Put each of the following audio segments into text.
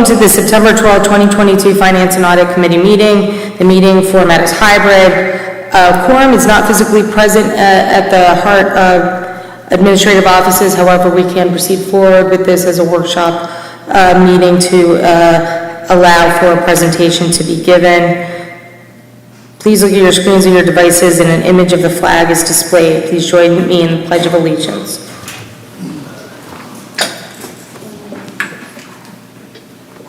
Welcome to the September 12, 2022 Finance and Audit Committee meeting. The meeting format is hybrid. Quorum is not physically present at the HART administrative offices. However, we can proceed forward with this as a workshop meeting to allow for a presentation to be given. Please look at your screens and your devices, and an image of the flag is displayed. Please join me in the Pledge of Allegiance.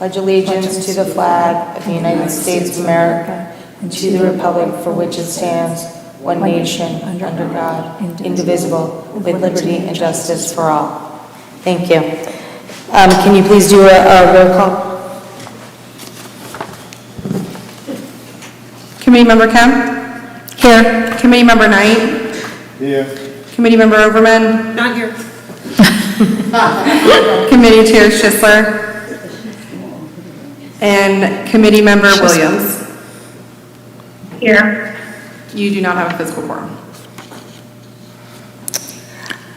Pledge allegiance to the flag of the United States of America and to the republic for which it stands, one nation, under God, indivisible, with liberty and justice for all. Thank you. Can you please do a roll call? Committee Member Kemp? Here. Committee Member Knight? Here. Committee Member Overman? Not here. Committee Chair Schisler? And Committee Member Williams? Here. You do not have a physical quorum.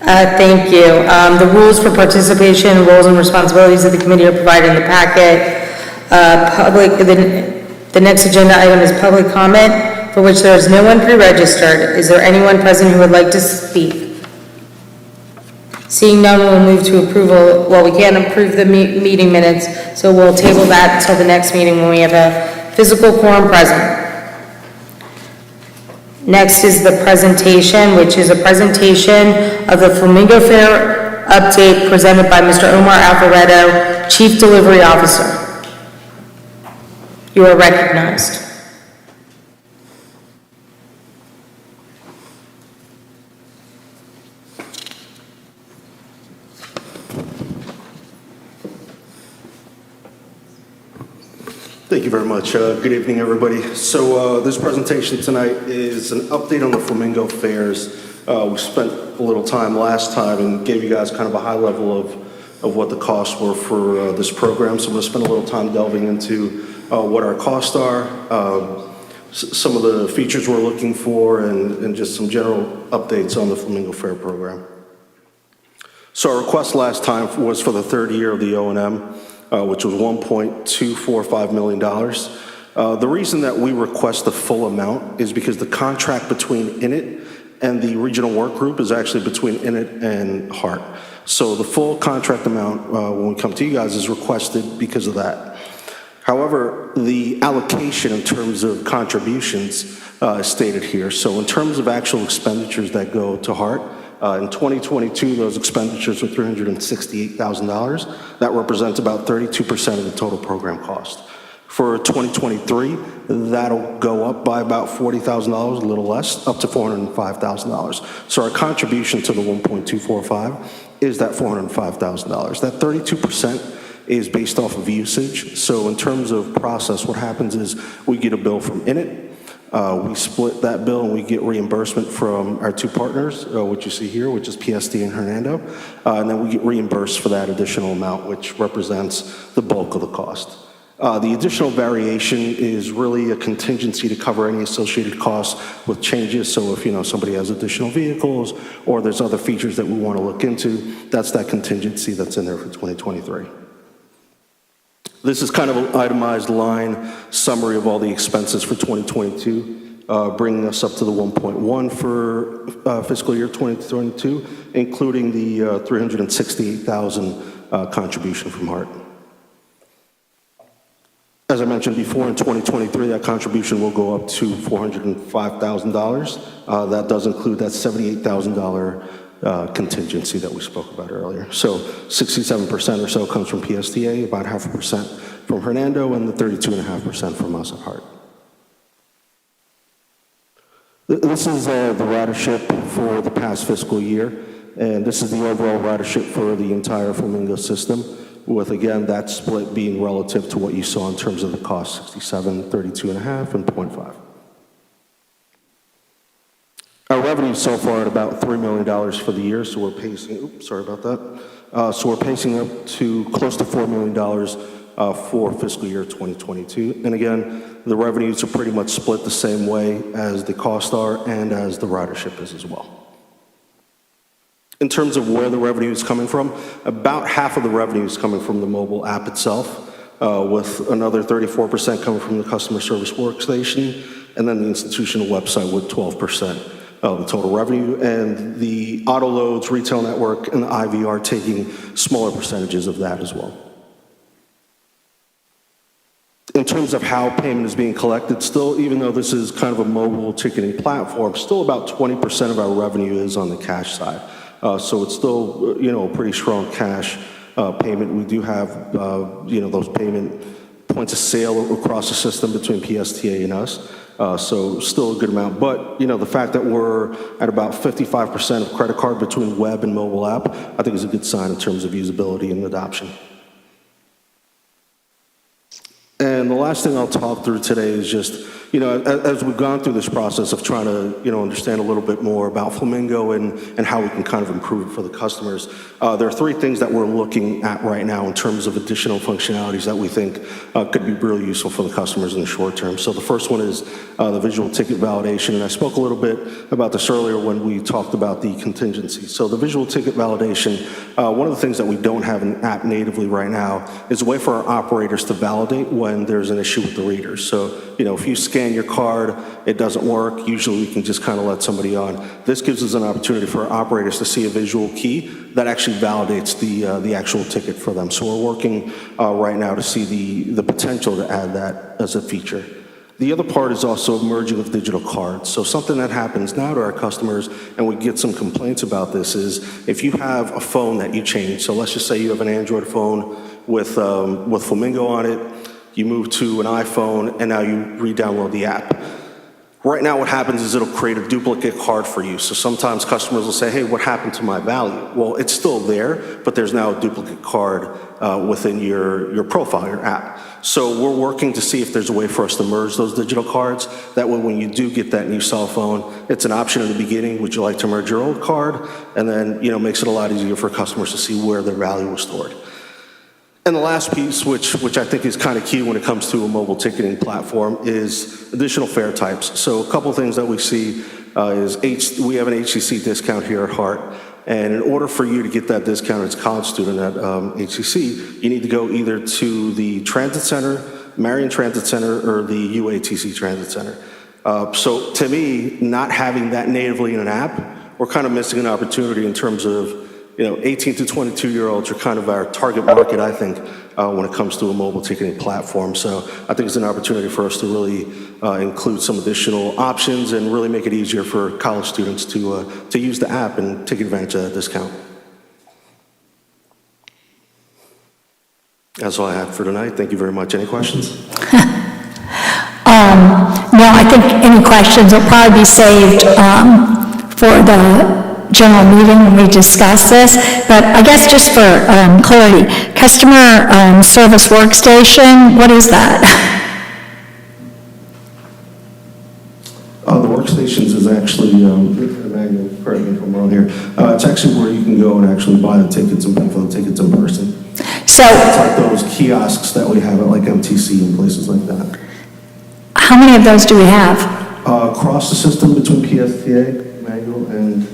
Thank you. The rules for participation, roles and responsibilities of the committee are provided in the packet. The next agenda item is public comment, for which there is no one pre-registered. Is there anyone present who would like to speak? Seeing none, we'll move to approval. Well, we can't approve the meeting minutes, so we'll table that until the next meeting when we have a physical quorum present. Next is the presentation, which is a presentation of the Flamingo Fair update presented by Mr. Omar Alvaretto, Chief Delivery Officer. You are recognized. Thank you very much. Good evening, everybody. So this presentation tonight is an update on the Flamingo Fairs. We spent a little time last time and gave you guys kind of a high level of what the costs were for this program. So I'm going to spend a little time delving into what our costs are, some of the features we're looking for, and just some general updates on the Flamingo Fair program. So our request last time was for the third year of the O&M. Which was $1.245 million. The reason that we request the full amount is because the contract between INIT and the regional work group is actually between INIT and HART. So the full contract amount, when we come to you guys, is requested because of that. However, the allocation in terms of contributions is stated here. So in terms of actual expenditures that go to HART, in 2022, those expenditures were $368,000. That represents about 32% of the total program cost. For 2023, that'll go up by about $40,000, a little less, up to $405,000. So our contribution to the 1.245 is that $405,000. That 32% is based off of usage. So in terms of process, what happens is we get a bill from INIT. We split that bill and we get reimbursement from our two partners, which you see here, which is PSD and Hernando. And then we get reimbursed for that additional amount, which represents the bulk of the cost. The additional variation is really a contingency to cover any associated costs with changes. So if somebody has additional vehicles or there's other features that we want to look into, that's that contingency that's in there for 2023. This is kind of an itemized line summary of all the expenses for 2022, bringing us up to the 1.1 for fiscal year 2022, including the $368,000 contribution from HART. As I mentioned before, in 2023, that contribution will go up to $405,000. That does include that $78,000 contingency that we spoke about earlier. So 67% or so comes from PSTA, about 0.5% from Hernando, and the 32.5% from us at HART. This is the ridership for the past fiscal year, and this is the overall ridership for the entire Flamingo system, with, again, that split being relative to what you saw in terms of the cost, 67, 32.5, and 0.5. Our revenue so far at about $3 million for the year, so we're pacing, sorry about that. So we're pacing up to close to $4 million for fiscal year 2022. And again, the revenues are pretty much split the same way as the costs are and as the ridership is as well. In terms of where the revenue is coming from, about half of the revenue is coming from the mobile app itself. with another 34% coming from the customer service workstation, and then the institutional website with 12% of the total revenue, and the auto loads, retail network, and the IVR taking smaller percentages of that as well. In terms of how payment is being collected, still, even though this is kind of a mobile ticketing platform, still about 20% of our revenue is on the cash side. So it's still, a pretty strong cash payment. We do have, those payment points of sale across the system between PSTA and us. So still a good amount. But, the fact that we're at about 55% of credit card between web and mobile app, I think is a good sign in terms of usability and adoption. And the last thing I'll talk through today is just, as we've gone through this process of trying to, understand a little bit more about Flamingo and how we can kind of improve it for the customers, there are three things that we're looking at right now in terms of additional functionalities that we think could be really useful for the customers in the short term. So the first one is the visual ticket validation, and I spoke a little bit about this earlier when we talked about the contingency. So the visual ticket validation, one of the things that we don't have an app natively right now is a way for our operators to validate when there's an issue with the readers. So, if you scan your card, it doesn't work, usually we can just kind of let somebody on. This gives us an opportunity for our operators to see a visual key that actually validates the actual ticket for them. So we're working right now to see the potential to add that as a feature. The other part is also merging of digital cards. So something that happens now to our customers, and we get some complaints about this, is if you have a phone that you change, so let's just say you have an Android phone with Flamingo on it, you move to an iPhone, and now you re-download the app. Right now what happens is it'll create a duplicate card for you. So sometimes customers will say, hey, what happened to my value? Well, it's still there, but there's now a duplicate card within your profile, your app. So we're working to see if there's a way for us to merge those digital cards. That way when you do get that new cell phone, it's an option in the beginning. Would you like to merge your old card? And then, makes it a lot easier for customers to see where their value was stored. And the last piece, which I think is kind of key when it comes to a mobile ticketing platform, is additional fare types. So a couple things that we see is we have an HCC discount here at HART, and in order for you to get that discount as a college student at HCC, you need to go either to the Transit Center, Marion Transit Center, or the UATC Transit Center. So to me, not having that natively in an app, we're kind of missing an opportunity in terms of 18 to 22-year-olds are kind of our target market, I think, when it comes to a mobile ticketing platform. So I think it's an opportunity for us to really include some additional options and really make it easier for college students to use the app and take advantage of that discount. That's all I have for tonight. Thank you very much. Any questions? No, I think any questions will probably be saved for the general meeting when we discuss this, but I guess just for clarity, customer service workstation, what is that? The workstations is actually, Emmanuel, correct me if I'm wrong here, it's actually where you can go and actually buy the tickets and pay for the tickets in person. So it's like those kiosks that we have at like MTC and places like that. How many of those do we have? Across the system between PSTA, Emmanuel, and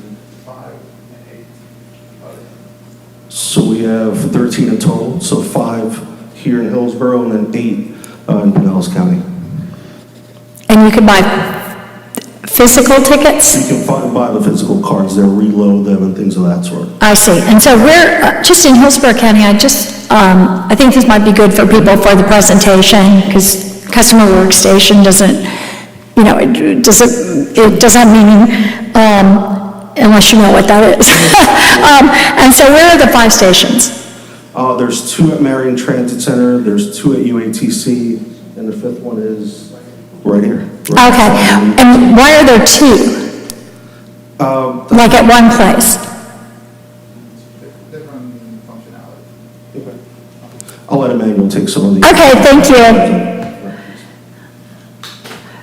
so we have 13 in total, so 5 here in Hillsborough and then 8 in Pinellas County. And you can buy physical tickets? You can buy the physical cards there, reload them and things of that sort. I see. And so we're just in Hillsborough County. I think this might be good for people for the presentation, because customer workstation doesn't, it doesn't mean unless you know what that is. And so where are the 5 stations? There's 2 at Marion Transit Center, there's 2 at UATC, and the 5th one is right here. Okay, and why are there 2? Like at one place? Different functionality. I'll let Emmanuel take some of these. Okay, thank you.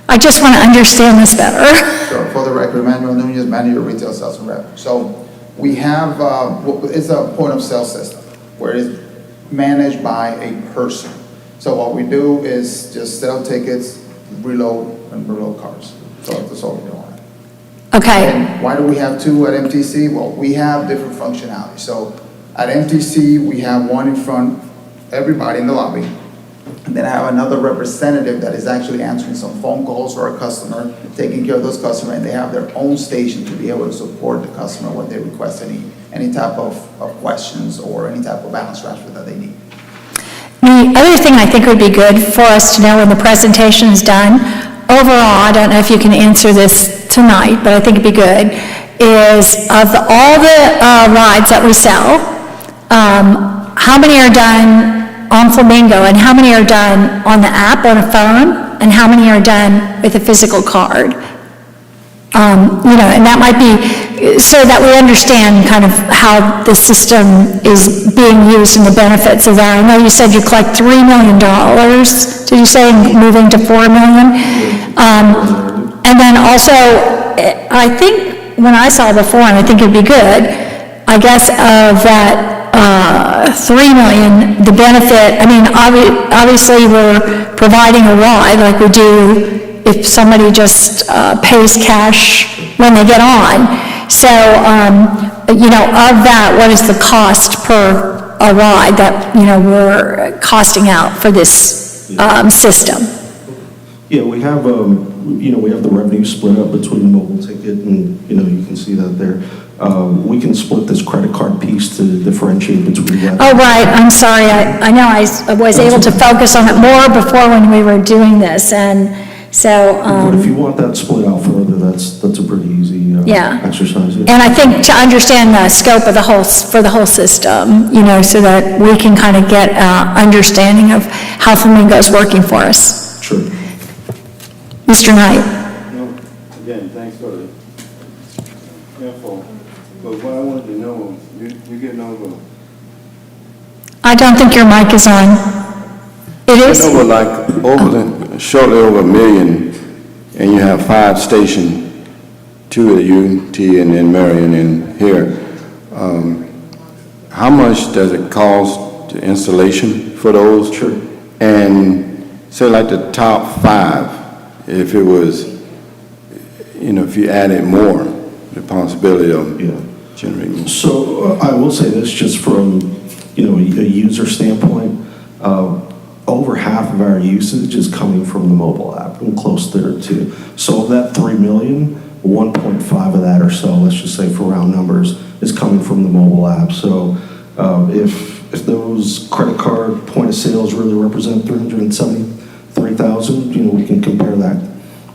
I just want to understand this better. Sure. For the record, Emmanuel Nunez, Manager Retail Sales and Rep. So we have, it's a point of sale system where it's managed by a person. So what we do is just sell tickets, reload cards. So that's all we do on it. Okay. And why do we have 2 at MTC? Well, we have different functionality. So at MTC, we have one in front, everybody in the lobby, And then I have another representative that is actually answering some phone calls for a customer, taking care of those customers, and they have their own station to be able to support the customer when they request any type of questions or any type of balance transfer that they need. The other thing I think would be good for us to know when the presentation is done, overall, I don't know if you can answer this tonight, but I think it'd be good, is of all the rides that we sell, how many are done on Flamingo, and how many are done on the app on a phone, and how many are done with a physical card? And that might be, so that we understand kind of how the system is being used and the benefits of that. I know you said you collect $3 million, did you say, moving to $4 million? And then also, I think, when I saw before, and I think it'd be good, I guess of that, 3 million, the benefit, I mean, obviously we're providing a ride like we do if somebody just pays cash when they get on. So, of that, what is the cost per a ride that, we're costing out for this system? Yeah, we have, we have the revenue split up between the mobile ticket and, you can see that there. We can split this credit card piece to differentiate between that. Oh, right, I'm sorry, I know I was able to focus on it more before when we were doing this, and so... But if you want that split out further, that's a pretty easy exercise. Yeah. And I think to understand the scope of for the whole system, so that we can kind of get understanding of how Flamingo's working for us. Sure. Mr. Knight. Again, thanks for the info, but what I wanted to know, you're getting over... I don't think your mic is on. It is? Shortly over 1 million, and you have 5 stations, 2 at UT and then Marion and here. How much does it cost to installation for those? Sure. And say like the top 5, if it was, if you added more, the possibility of generating. So I will say this, just from, a user standpoint, over half of our usage is coming from the mobile app, and close there too. So of that 3 million, 1.5 of that or so, let's just say for round numbers, is coming from the mobile app. So if those credit card point of sales really represent 373,000, we can compare that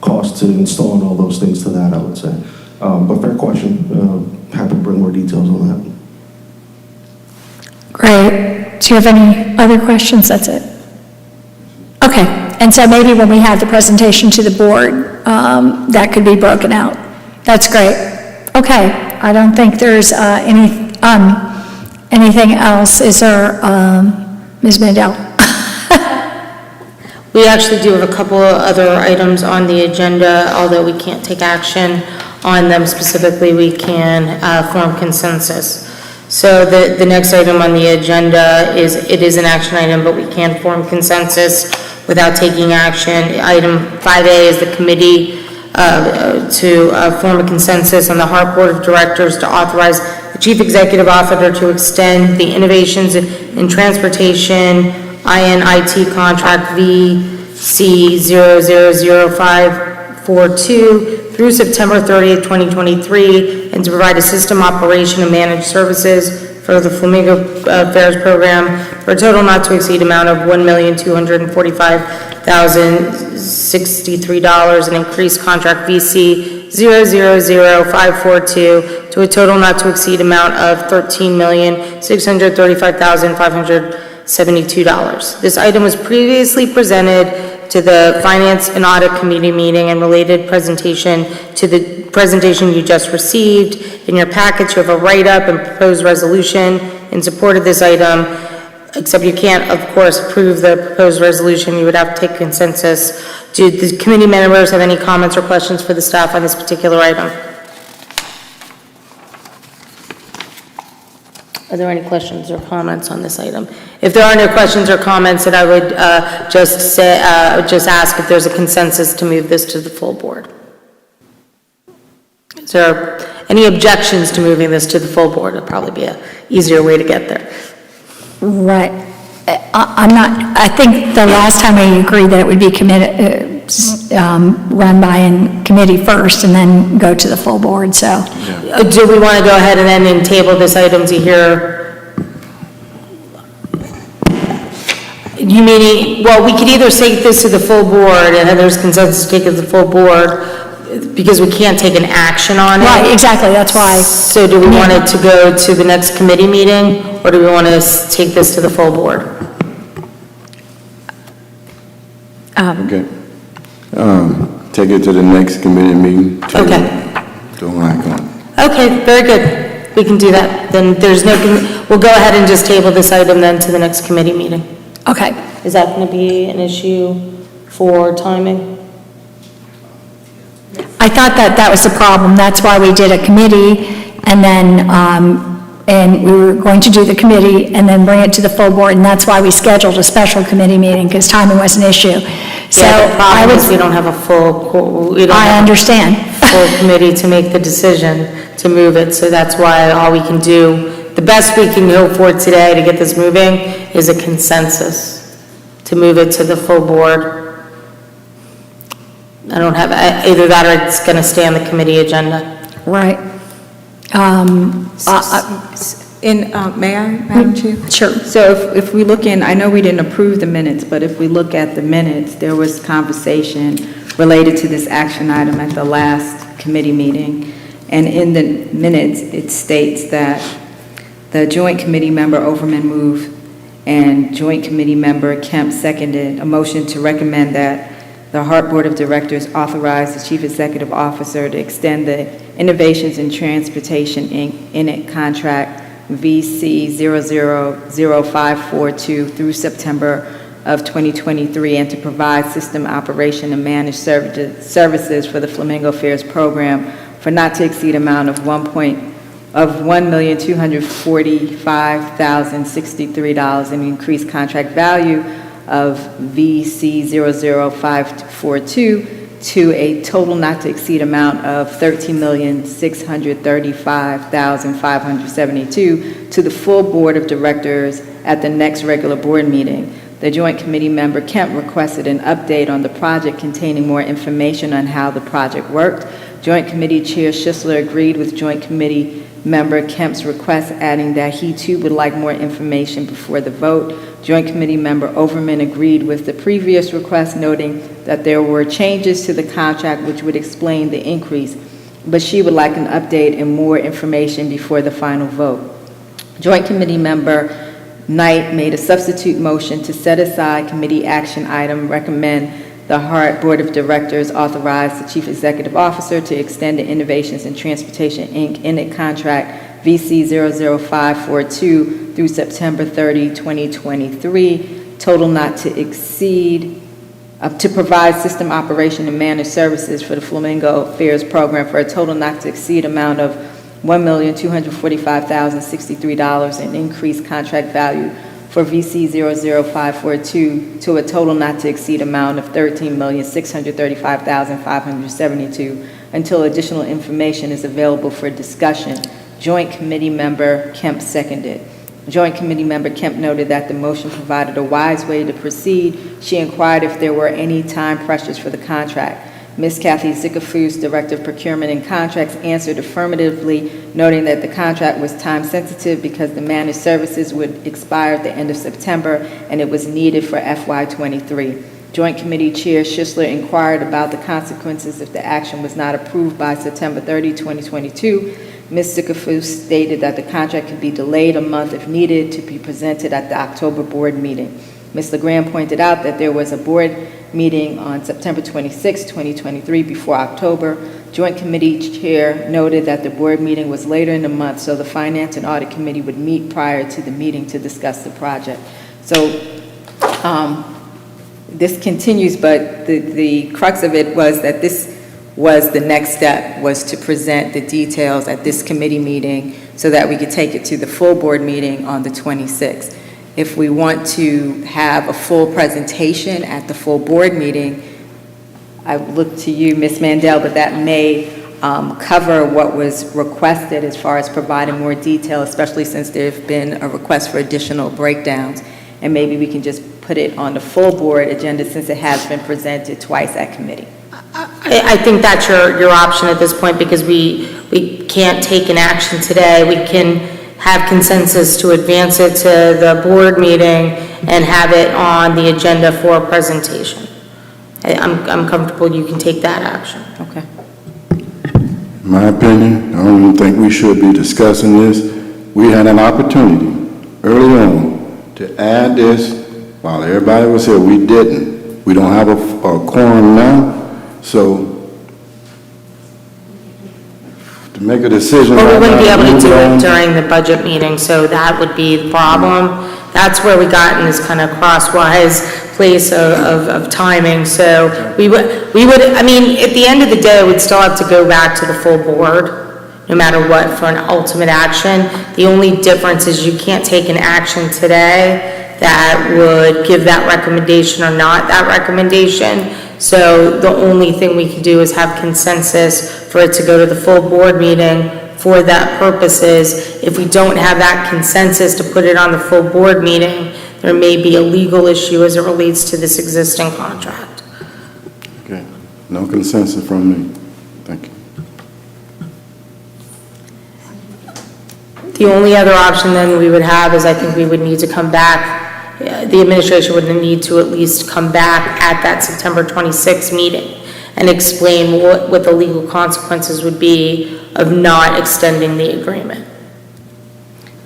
cost to installing all those things to that, I would say. But fair question, happy to bring more details on that. Great. Do you have any other questions? That's it. Okay, and so maybe when we have the presentation to the board, that could be broken out. That's great. Okay, I don't think there's anything else. Is there, Ms. Mandel? We actually do have a couple of other items on the agenda, although we can't take action on them specifically, we can form consensus. So the next item on the agenda it is an action item, but we can form consensus without taking action. Item 5A is the committee to form a consensus on the HART Board of Directors to authorize the Chief Executive Officer to extend the Innovations in Transportation INIT contract VC 000542 through September 30th, 2023, and to provide a system operation and managed services for the Flamingo Fairs program for a total not to exceed amount of $1,245,063 and increase contract VC 000542 to a total not to exceed amount of $13,635,572. This item was previously presented to the Finance and Audit Committee meeting and related presentation to the presentation you just received. In your package, you have a write-up and proposed resolution in support of this item, except you can't, of course, approve the proposed resolution. You would have to take consensus. Do the committee members have any comments or questions for the staff on this particular item? Are there any questions or comments on this item? If there are no questions or comments, then I would just ask if there's a consensus to move this to the full board. Is there any objections to moving this to the full board? It'll probably be an easier way to get there. Right. I'm not, I think the last time we agreed that it would be run by in committee first and then go to the full board, so. Do we want to go ahead and then table this item to hear? You mean, well, we could either take this to the full board, and then there's consensus to take it to the full board, because we can't take an action on it. Right, exactly, that's why. So do we want it to go to the next committee meeting, or do we want to take this to the full board? Okay. Take it to the next committee meeting. Okay. Don't like on. Okay, very good. We can do that. Then there's no, we'll go ahead and just table this item then to the next committee meeting. Okay. Is that going to be an issue for timing? I thought that that was the problem. That's why we did a committee, and then, and we were going to do the committee and then bring it to the full board, and that's why we scheduled a special committee meeting, because timing was an issue. So Yeah, the I problem would, is we don't have a we don't I have understand. a full committee to make the decision to move it, so that's why all we can do, the best we can hope for today to get this moving is a consensus to move it to the full board. I don't have, either that or it's going to stay on the committee agenda. Right. May I, Madam Chair? Sure. So if we look in, I know we didn't approve the minutes, but if we look at the minutes, there was conversation related to this action item at the last committee meeting. And in the minutes, it states that the joint committee member Overman moved and joint committee member Kemp seconded a motion to recommend that the HART Board of Directors authorize the Chief Executive Officer to extend the Innovations in Transportation, Inc. INIT contract VC 000542 through September of 2023, and to provide system operation and managed services for the Flamingo Fairs program for not to exceed amount of $1,245,063 and increased contract value of VC 00542 to a total not to exceed amount of $13,635,572 to the full Board of Directors at the next regular board meeting. The Joint Committee member Kemp requested an update on the project containing more information on how the project worked. Joint Committee Chair Schisler agreed with Joint Committee member Kemp's request, adding that he too would like more information before the vote. Joint Committee member Overman agreed with the previous request, noting that there were changes to the contract which would explain the increase, but she would like an update and more information before the final vote. Joint Committee member Knight made a substitute motion to set aside committee action item, recommend the HART Board of Directors authorize the Chief Executive Officer to extend the Innovations in Transportation, Inc. INIT contract VC 00542 through September 30, 2023, total not to exceed, to provide system operation and managed services for the Flamingo Fairs program for a total not to exceed amount of $1,245,063 and increased contract value for VC 00542 to a total not to exceed amount of $13,635,572 until additional information is available for discussion. Joint Committee member Kemp seconded. Joint Committee member Kemp noted that the motion provided a wise way to proceed. She inquired if there were any time pressures for the contract. Ms. Kathy Zickafoos, Director of Procurement and Contracts, answered affirmatively, noting that the contract was time sensitive because the managed services would expire at the end of September and it was needed for FY23. Joint Committee Chair Schisler inquired about the consequences if the action was not approved by September 30, 2022. Ms. Zickafoos stated that the contract could be delayed a month if needed to be presented at the October board meeting. Ms. LeGrand pointed out that there was a board meeting on September 26, 2023 before October. Joint Committee Chair noted that the board meeting was later in the month, so the Finance and Audit Committee would meet prior to the meeting to discuss the project. So this continues, but the crux of it was that this was the next step, was to present the details at this committee meeting so that we could take it to the full board meeting on the 26th. If we want to have a full presentation at the full board meeting, I look to you, Ms. Mandel, but that may cover what was requested as far as providing more detail, especially since there have been a request for additional breakdowns. and maybe we can just put it on the full board agenda since it has been presented twice at committee. I think that's your option at this point, because we can't take an action today. We can have consensus to advance it to the board meeting and have it on the agenda for a presentation. I'm comfortable you can take that action. Okay. In my opinion, I don't even think we should be discussing this. We had an opportunity early on to add this while everybody was here. We didn't. We don't have a quorum now, so to make a decision. But we right wouldn't be now, able to move do on. it during the budget meeting, so that would be the problem. That's where we got in this kind of crosswise place of timing, so we would, I mean, at the end of the day, we'd still have to go back to the full board, no matter what, for an ultimate action. The only difference is you can't take an action today that would give that recommendation or not that recommendation. So the only thing we can do is have consensus for it to go to the full board meeting for that purposes. If we don't have that consensus to put it on the full board meeting, there may be a legal issue as it relates to this existing contract. Okay, no consensus from me. Thank you. The only other option then we would have is I think we would need to come back, the administration would need to at least come back at that September 26th meeting and explain what the legal consequences would be of not extending the agreement.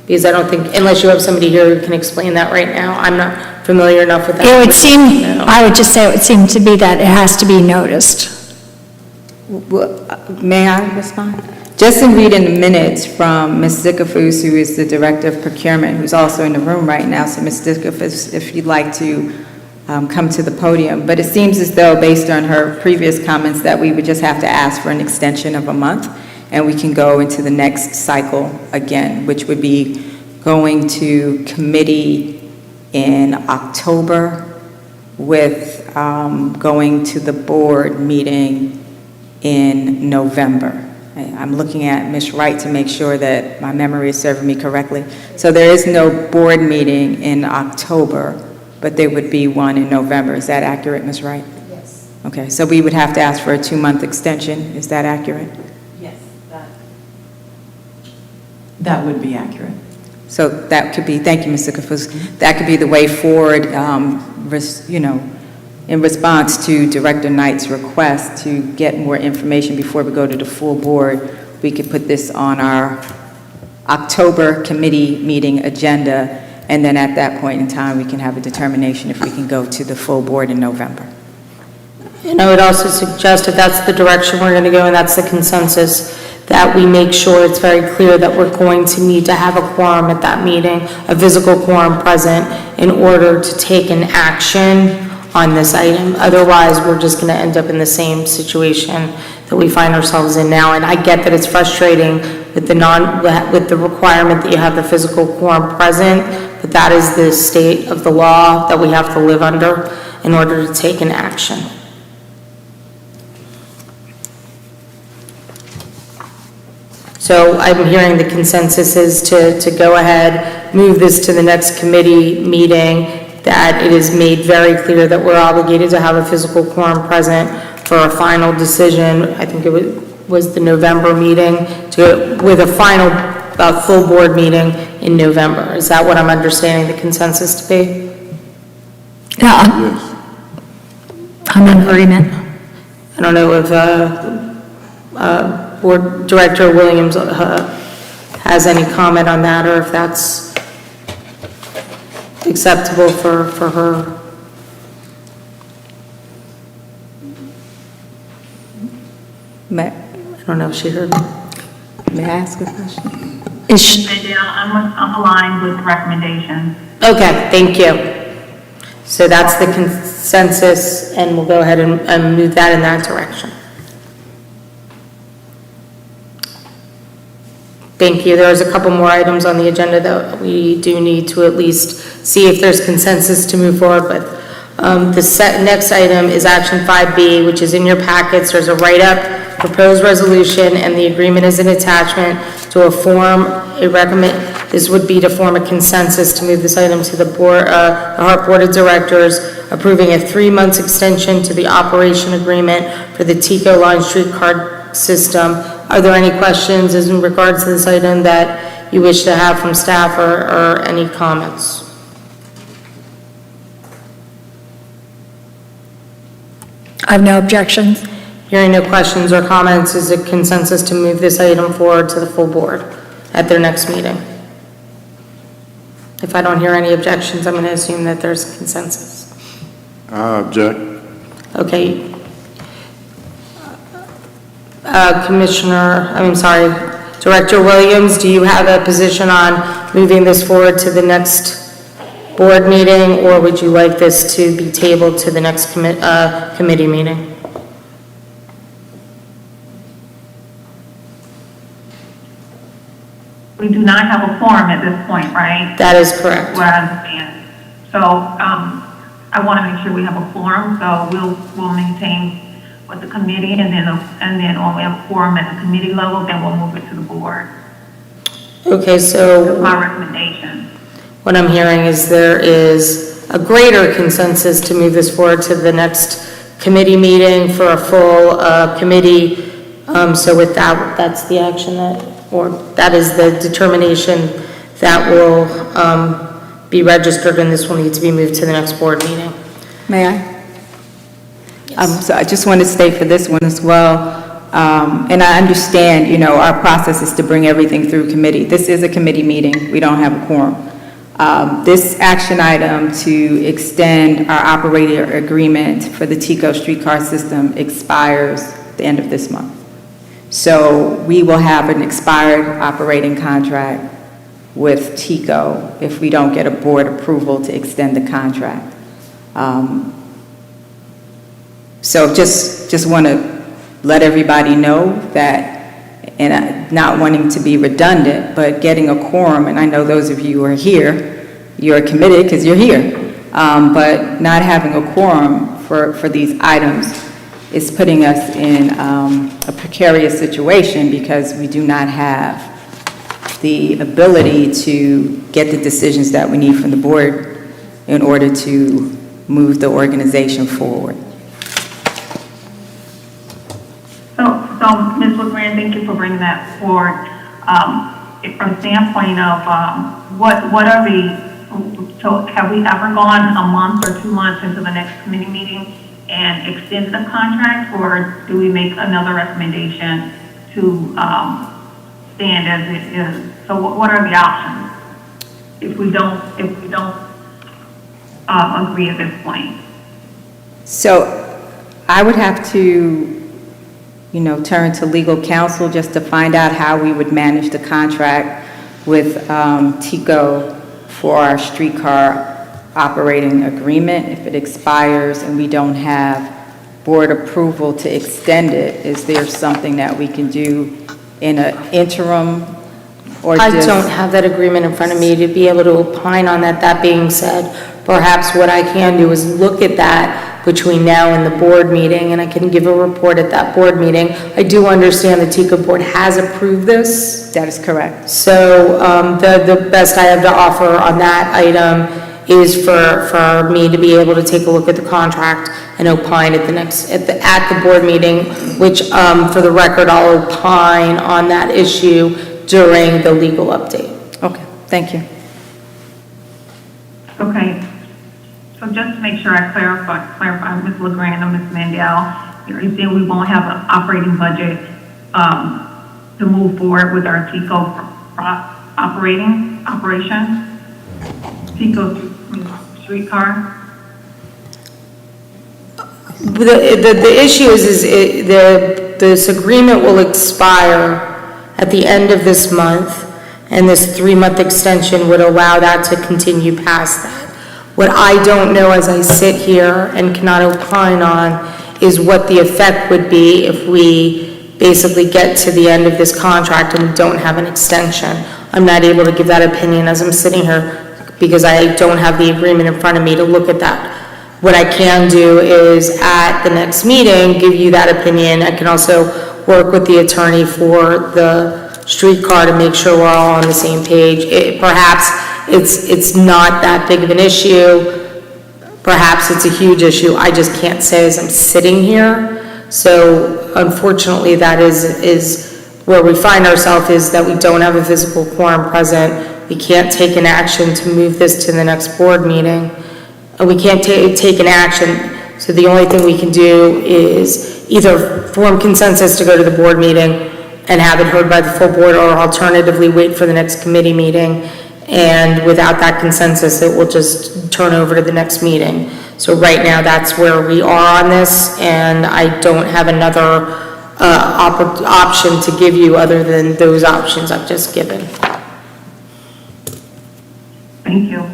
Because I don't think, unless you have somebody here who can explain that right now, I'm not familiar enough with that. It would seem, No. I would just say it would seem to be that it has to be noticed. May I respond? Just in reading the minutes from Ms. Zickafus, who is the Director of Procurement, who's also in the room right now, so Ms. Zickafus, if you'd like to come to the podium. But it seems as though, based on her previous comments, that we would just have to ask for an extension of a month, and we can go into the next cycle again, which would be going to committee in October with going to the board meeting in November. I'm looking at Ms. Wright to make sure that my memory is serving me correctly. So there is no board meeting in October, but there would be one in November. Is that accurate, Ms. Wright? Yes. Okay, so we would have to ask for a 2-month extension. Is that accurate? Yes, that would be accurate. So that could be, thank you, Ms. Zickafus, that could be the way forward, in response to Director Knight's request to get more information before we go to the full board. We could put this on our October committee meeting agenda, and then at that point in time, we can have a determination if we can go to the full board in November. And I would also suggest if that's the direction we're going to go and that's the consensus, that we make sure it's very clear that we're going to need to have a quorum at that meeting, a physical quorum present, in order to take an action on this item. Otherwise, we're just going to end up in the same situation that we find ourselves in now. And I get that it's frustrating with the requirement that you have the physical quorum present, but that is the state of the law that we have to live under in order to take an action. So I'm hearing the consensus is to go ahead, move this to the next committee meeting, that it is made very clear that we're obligated to have a physical quorum present for a final decision. I think it was the November meeting, with a final full board meeting in November. Is that what I'm understanding the consensus to be? Yeah, Yes. I'm in agreement. I don't know if Board Director Williams has any comment on that, or if that's acceptable for her. I don't know if she heard. May I ask a question? Is she- Adele, I'm aligned with the recommendation. Okay, thank you. So that's the consensus, and we'll go ahead and move that in that direction. Thank you. There's a couple more items on the agenda that we do need to at least see if there's consensus to move forward with. The next item is action 5B, which is in your packets. There's a write-up, proposed resolution, and the agreement is an attachment to a form, a This would be to form a consensus to move this item to the board, the HART Board of Directors, approving a 3-month extension to the operation agreement for the Tico Line streetcar system. Are there any questions as in regards to this item that you wish to have from staff or any comments? I have no objections. Hearing no questions or comments, is it consensus to move this item forward to the full board at their next meeting? If I don't hear any objections, I'm going to assume that there's consensus. I object. Okay. Director Williams, do you have a position on moving this forward to the next board meeting, or would you like this to be tabled to the next committee meeting? We do not have a quorum at this point, right? That is correct. What I understand. So, I want to make sure we have a quorum, so we'll maintain with the committee, and then when we have a quorum at the committee level, then we'll move it to the board. Okay, so That's my recommendation. what I'm hearing is there is a greater consensus to move this forward to the next committee meeting for a full committee. So with that, that's the action that is the determination that will be registered, and this will need to be moved to the next board meeting. May I? So I just want to state for this one as well, and I understand, you know, our process is to bring everything through committee. This is a committee meeting. We don't have a quorum. This action item to extend our operator agreement for the Tico streetcar system expires the end of this month. So we will have an expired operating contract with Tico if we don't get a board approval to extend the contract. So just want to let everybody know that, and not wanting to be redundant, but getting a quorum, and I know those of you who are here, you're committed because you're here, but not having a quorum for these items is putting us in a precarious situation because we do not have the ability to get the decisions that we need from the board in order to move the organization forward. So Ms. LeGrand, thank you for bringing that forward. From the standpoint of what are so have we ever gone a month or 2 months into the next committee meeting and extend the contract, or do we make another recommendation to stand as it is? So what are the options if we don't agree at this point? So I would have to, you know, turn to legal counsel just to find out how we would manage the contract with Tico for our streetcar operating agreement. If it expires and we don't have board approval to extend it, is there something that we can do in an interim? Or I don't have that agreement in front of me to be able to opine on that. That being said, perhaps what I can do is look at that between now and the board meeting, and I can give a report at that board meeting. I do understand the TICA board has approved this. That is correct. So the best I have to offer on that item is for me to be able to take a look at the contract and opine at the board meeting, which for the record, I'll opine on that issue during the legal update. Okay, thank you. Okay. So just to make sure I clarify Ms. LeGrand and Ms. Mandel, you're saying we won't have an operating budget to move forward with our TICO operation? TICO streetcar? The issue is this agreement will expire at the end of this month, and this 3-month extension would allow that to continue past that. What I don't know as I sit here and cannot opine on is what the effect would be if we basically get to the end of this contract and we don't have an extension. I'm not able to give that opinion as I'm sitting here because I don't have the agreement in front of me to look at that. What I can do is at the next meeting, give you that opinion. I can also work with the attorney for the streetcar to make sure we're all on the same page. Perhaps it's not that big of an issue. Perhaps it's a huge issue. I just can't say as I'm sitting here. So unfortunately, that is where we find ourselves, is that we don't have a physical quorum present. We can't take an action to move this to the next board meeting. And we can't take an action. So the only thing we can do is either form consensus to go to the board meeting and have it heard by the full board, or alternatively wait for the next committee meeting. And without that consensus, it will just turn over to the next meeting. So right now, that's where we are on this, and I don't have another option to give you other than those options I've just given. Thank you.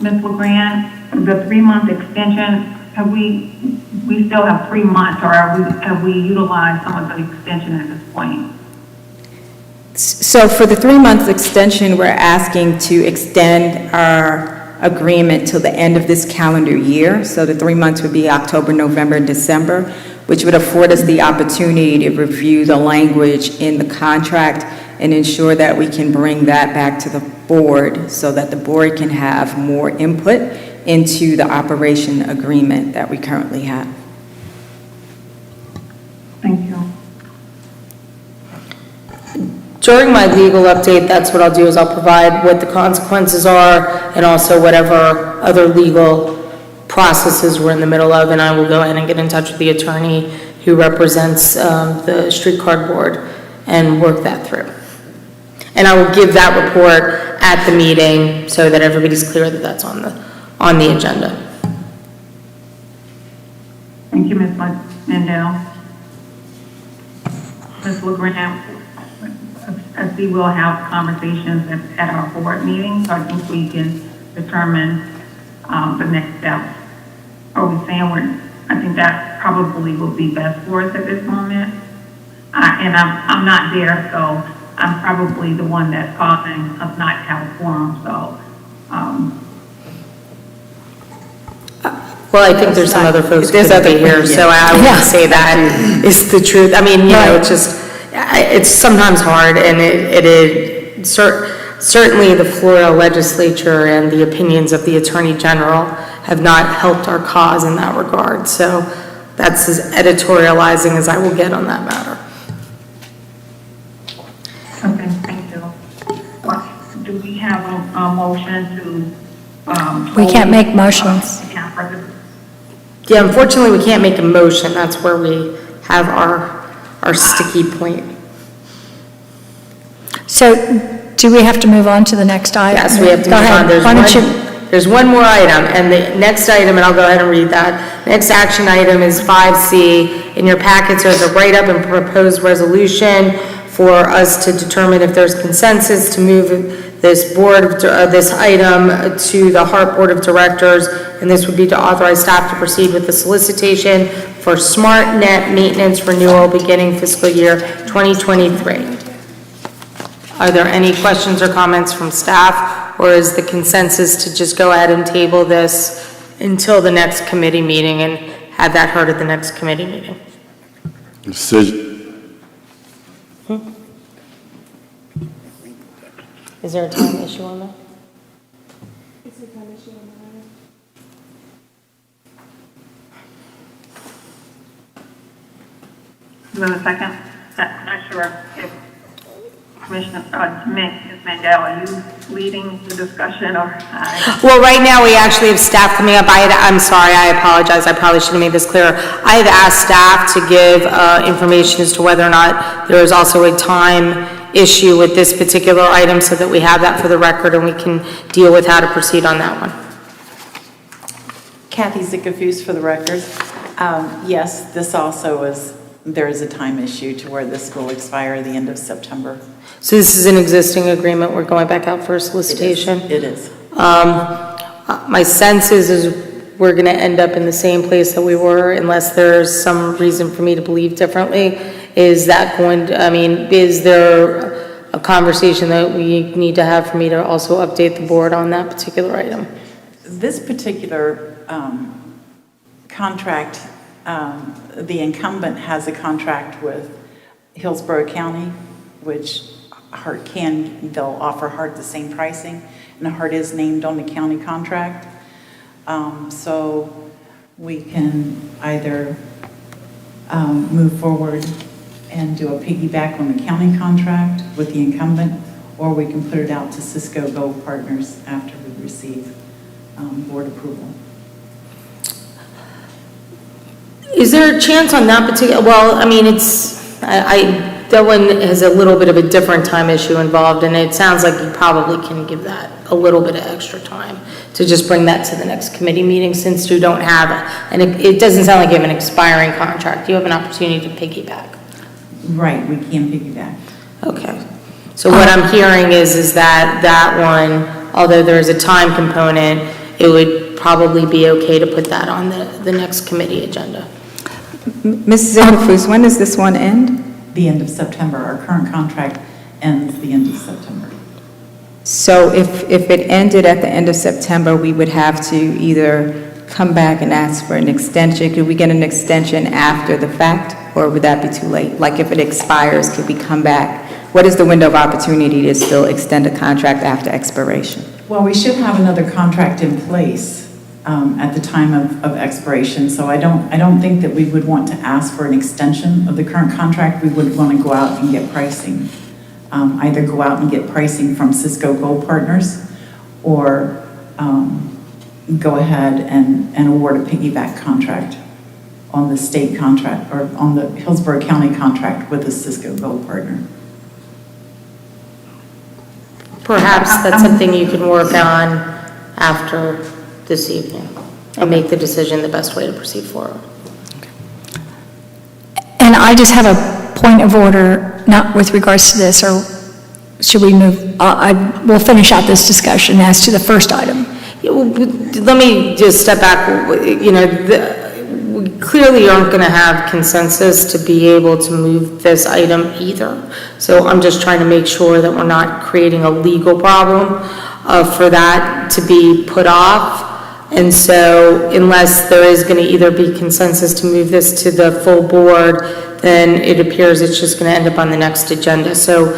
Ms. LeGrand, the 3-month extension, we still have 3 months, or have we utilized some of the extension at this point? So for the 3-month extension, we're asking to extend our agreement till the end of this calendar year. So the 3 months would be October, November, and December, which would afford us the opportunity to review the language in the contract and ensure that we can bring that back to the board so that the board can have more input into the operation agreement that we currently have. Thank you. During my legal update, that's what I'll do, is I'll provide what the consequences are and also whatever other legal processes we're in the middle of, and I will go ahead and get in touch with the attorney who represents the streetcar board and work that through. And I will give that report at the meeting so that everybody's clear that that's on the agenda. Thank you, Ms. Mandel. Ms. LeGrand, I see we'll have conversations at our board meeting, so I think we can determine the next steps. Are we saying I think that probably will be best for us at this moment. And I'm not there, so I'm probably the one that's causing us not to have a quorum, so. Well, I think there's some other folks who could be here, so I Yeah. would say that is the truth. I mean, you know, it's just, it's sometimes hard, and it is, certainly the Florida legislature and the opinions of the Attorney General have not helped our cause in that regard. So that's as editorializing as I will get on that matter. Okay, thank you. Well, do we have a motion to? We can't make motions. Yeah, for the. Yeah, unfortunately, we can't make a motion. That's where we have our sticky point. So do we have to move on to the next item? Yes, we have to Go move on. ahead. There's one more item, and the next item, and I'll go ahead and read that. Next action item is 5C. In your packets, there's a write-up and proposed resolution for us to determine if there's consensus to move this this item to the HART Board of Directors, and this would be to authorize staff to proceed with the solicitation for smart net maintenance renewal beginning fiscal year 2023. Are there any questions or comments from staff, or is the consensus to just go ahead and table this until the next committee meeting and have that heard at the next committee meeting? Decision. Is there a time issue on that? Is there a time issue on that? Do we have a second? I'm not sure if Commissioner, Ms. Mandel, are you leading the discussion, or? Well, right now, we actually have staff coming up. I'm sorry, I apologize. I probably should have made this clearer. I have asked staff to give information as to whether or not there is also a time issue with this particular item, so that we have that for the record and we can deal with how to proceed on that one. Kathy Zickafuse for the record. Yes, this also there is a time issue to where this will expire at the end of September. So this is an existing agreement. We're going back out for a solicitation. It is. My sense is we're going to end up in the same place that we were, unless there's some reason for me to believe differently. Is that going to, I mean, is there a conversation that we need to have for me to also update the board on that particular item? This particular contract, the incumbent has a contract with Hillsborough County, which HART they'll offer HART the same pricing, and HART is named on the county contract. So we can either move forward and do a piggyback on the county contract with the incumbent, or we can put it out to Cisco Gold Partners after we receive board approval. Is there a chance on that particular, well, I mean, that one has a little bit of a different time issue involved, and it sounds like you probably can give that a little bit of extra time to just bring that to the next committee meeting, since you don't have, and it doesn't sound like you have an expiring contract. You have an opportunity to piggyback. Right, we can piggyback. Okay. So what I'm hearing is that one, although there's a time component, it would probably be okay to put that on the next committee agenda. Mrs. Zimmerfuss, when does this one end? The end of September. Our current contract ends the end of September. So if it ended at the end of September, we would have to either come back and ask for an extension. Could we get an extension after the fact, or would that be too late? Like if it expires, could we come back? What is the window of opportunity to still extend a contract after expiration? Well, we should have another contract in place at the time of expiration, so I don't think that we would want to ask for an extension of the current contract. We would want to go out and get pricing. Either go out and get pricing from Cisco Gold Partners, or go ahead and award a piggyback contract on the state contract, or on the Hillsborough County contract with a Cisco Gold Partner. Perhaps that's something you can work on after this evening and make the decision the best way to proceed forward. And I just have a point of order, not with regards to this, or should we move, we'll finish out this discussion as to the first item. Yeah, well, let me just step back. You know, we clearly aren't going to have consensus to be able to move this item either. So I'm just trying to make sure that we're not creating a legal problem for that to be put off. And so unless there is going to either be consensus to move this to the full board, then it appears it's just going to end up on the next agenda. So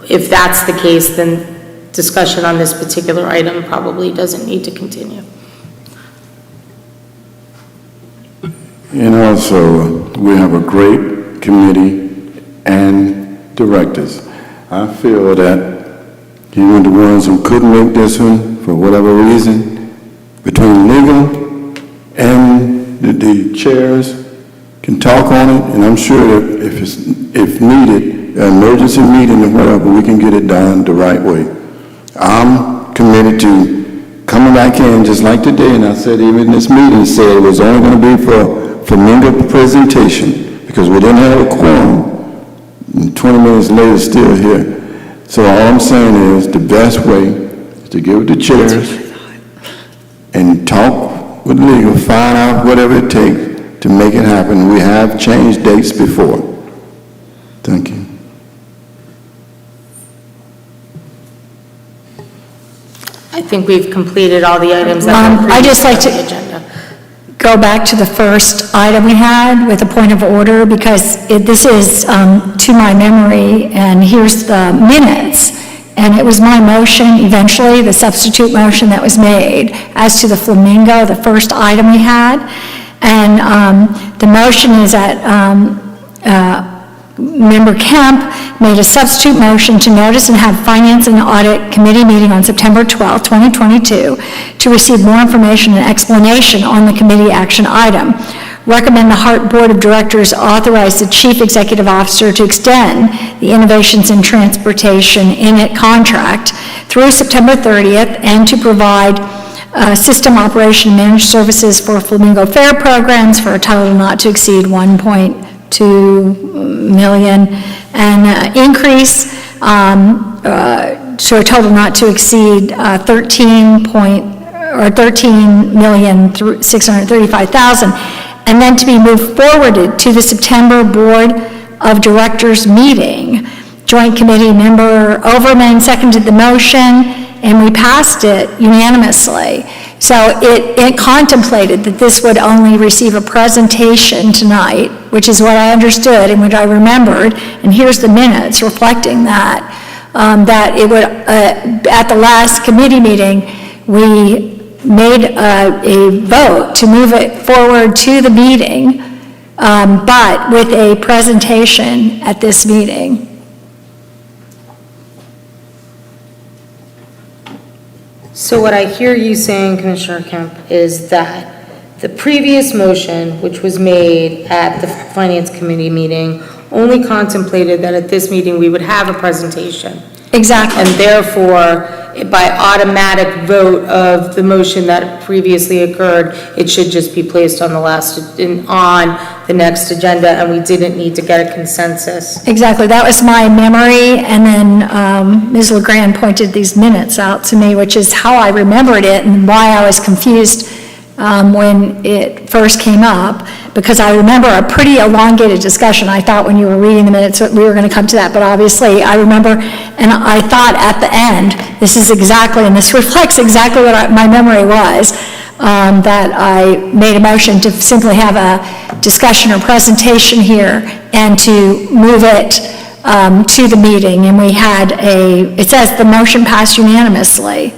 if that's the case, then discussion on this particular item probably doesn't need to continue. And also, we have a great committee and directors. I feel that even the ones who couldn't make this one, for whatever reason, between legal and the chairs can talk on it, and I'm sure that if needed, an emergency meeting or whatever, we can get it done the right way. I'm committed to coming back in just like today, and I said even this meeting said it was only going to be for Flamingo presentation because we didn't have a quorum. And 20 minutes later, still here. So all I'm saying is the best way is to give it to chairs and talk with legal, find out whatever it takes to make it happen. We have changed dates before. Thank you. I think we've completed all the items that were I'd just like previously to on the agenda. go back to the first item we had with a point of order, because this is to my memory, and here's the minutes. And it was my motion, eventually, the substitute motion that was made as to the Flamingo, the first item we had. And the motion is that Member Kemp made a substitute motion to notice and have Finance and Audit Committee meeting on September 12, 2022, to receive more information and explanation on the committee action item. Recommend the HART Board of Directors authorize the Chief Executive Officer to extend the Innovations in Transportation INIT contract through September 30th and to provide system operation and managed services for Flamingo Fair programs for a total not to exceed $1.2 million and increase to a total not to exceed $13,635,000. And then to be moved forwarded to the September Board of Directors meeting. Joint Committee Member Overman seconded the motion, and we passed it unanimously. So it contemplated that this would only receive a presentation tonight which is what I understood and what I remembered, and here's the minutes reflecting that, that it would, at the last committee meeting, we made a vote to move it forward to the meeting, but with a presentation at this meeting. So what I hear you saying, Commissioner Kemp, is that the previous motion, which was made at the Finance Committee meeting, only contemplated that at this meeting we would have a presentation. Exactly. And therefore, by automatic vote of the motion that previously occurred, it should just be placed on on the next agenda, and we didn't need to get a consensus. Exactly, that was my memory, and then Ms. LeGrand pointed these minutes out to me, which is how I remembered it and why I was confused when it first came up, because I remember a pretty elongated discussion. I thought when you were reading the minutes, we were going to come to that, but obviously I remember, and I thought at the end, this is exactly, and this reflects exactly what my memory was, that I made a motion to simply have a discussion or presentation here and to move it to the meeting, and we had it says the motion passed unanimously.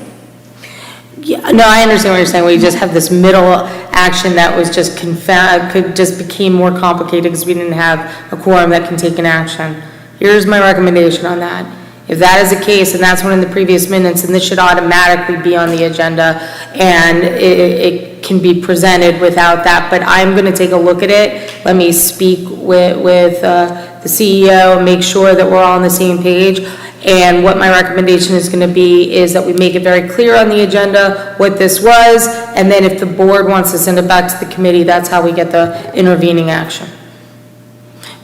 Yeah, no, I understand what you're saying. We just have this middle action that was just became more complicated because we didn't have a quorum that can take an action. Here's my recommendation on that. If that is the case, and that's one of the previous minutes, and this should automatically be on the agenda, and it can be presented without that, but I'm going to take a look at it. Let me speak with the CEO, make sure that we're all on the same page. And what my recommendation is going to be is that we make it very clear on the agenda what this was, and then if the board wants to send it back to the committee, that's how we get the intervening action.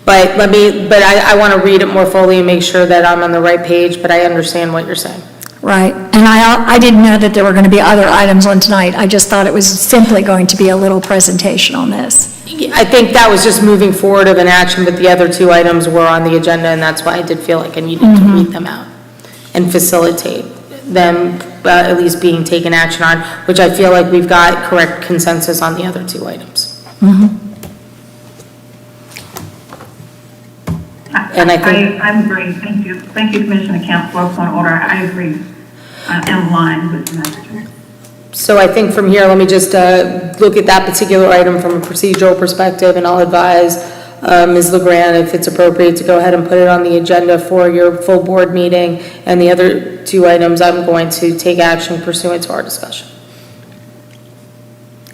But I want to read it more fully and make sure that I'm on the right page, but I understand what you're saying. Right, and I didn't know that there were going to be other items on tonight. I just thought it was simply going to be a little presentation on this. I think that was just moving forward of an action, but the other two items were on the agenda, and that's why I did feel like I needed to read them out and facilitate them at least being taken action on, which I feel like we've got correct consensus on the other two items. And I think I agree. Thank you. Thank you, Commissioner Kemp, for point of order. I agree. In line with the message. so. I think from here, let me just look at that particular item from a procedural perspective, and I'll advise Ms. LeGrand if it's appropriate to go ahead and put it on the agenda for your full board meeting, and the other two items I'm going to take action pursuant to our discussion.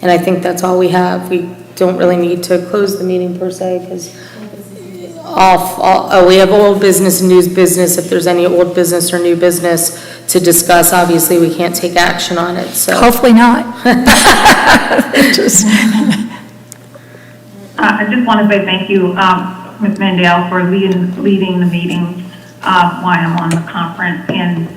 And I think that's all we have. We don't really need to close the meeting per se, because we have old business and new business. If there's any old business or new business to discuss, obviously we can't take action on it, so. Hopefully not. I just want to say thank you, Ms. Mandel, for leading the meeting while I'm on the conference, and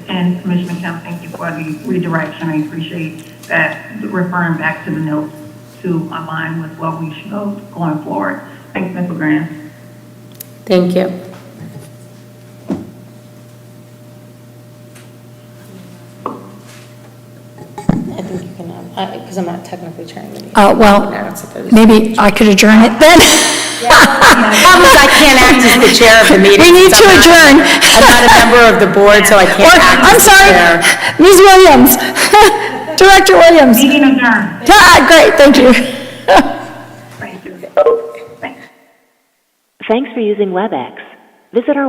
Commissioner Kemp, thank you for the redirection. I appreciate that, referring back to the notes to align with what we should go going forward. Thanks, Ms. LeGrand. Thank you. I think you can, because I'm not technically chairing the meeting. Well, maybe I could adjourn it then. Problem is, I can't act as the chair of the meeting. We need to adjourn. I'm not a member of the board, so I can't act I'm as the sorry, chair. Ms. Williams, Director Williams. Meeting adjourned. Great, thank you. Thank you. Thanks. Thanks for using WebEx. Visit our